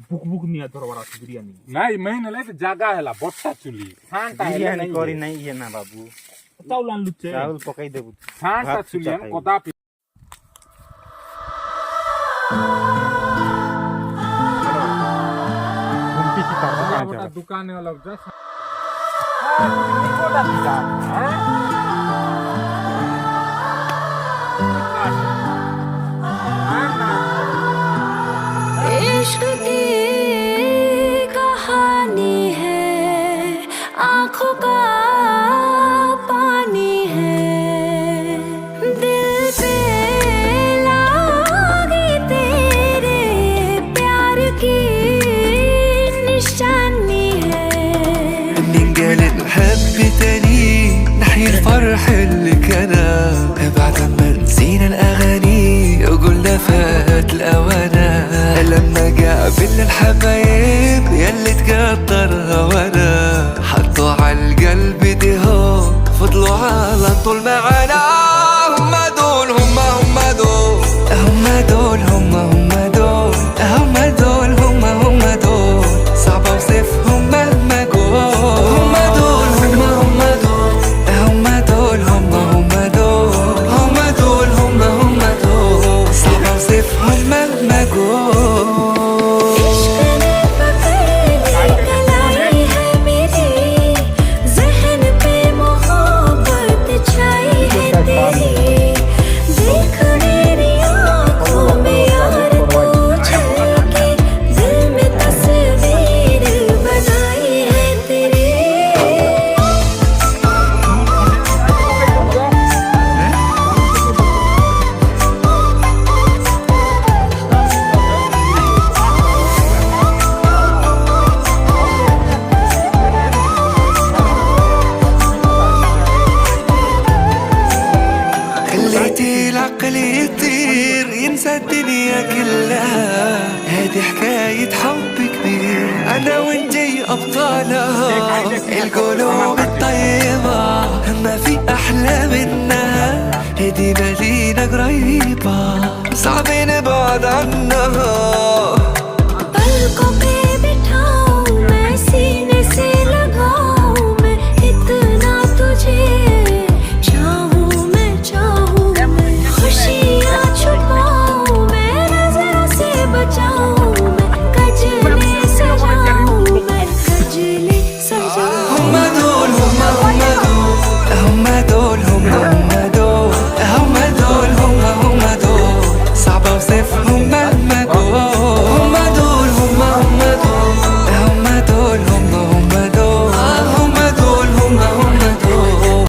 বুক বুক নিয়ে ধরবার আছে বিরিয়ানি নাই মেইন হলে জায়গা হেলা বট্টা চুলি খানটা বিরিয়ানি করি নাই ইয়ে না বাবু চাউল আনলুচ্ছে চাউল পকাই দেবু খানটা চুলি কথা দোকানে অলপ যা কোটা দিলা হ্যাঁ इश्क की कहानी है आँखों का पानी है दिल पे लागी तेरे प्यार की निशानी है ننقل نحب تاني نحيي الفرح اللي كان بعد ما نسينا الاغاني وقلنا فات الاوانه لما قابلنا الحبايب يلي تكتر هوانا حطوا عالقلب دهون فضلوا على طول معانا هم دول هم دول هم دول هم دول هم دول هم دول صعب اوصفهم مهما قول هم دول هم دول هم دول هم دول هم دول هم دول صعب اوصفهم مهما قول इश्क ने पकड़ कलाई है मेरी ज़हन पे मोहब्बत छाई है तेरी देख मेरी आँखों में यार तू झलके दिल में तस्वीर बनाई है तेरी خليتي العقل يطير ينسى الدنيا كلها هذه حكاية حب كبير أنا وانتي أبطالها القلوب الطيبة ما في أحلى منها هذه مدينة قريبة صعب نبعد عنها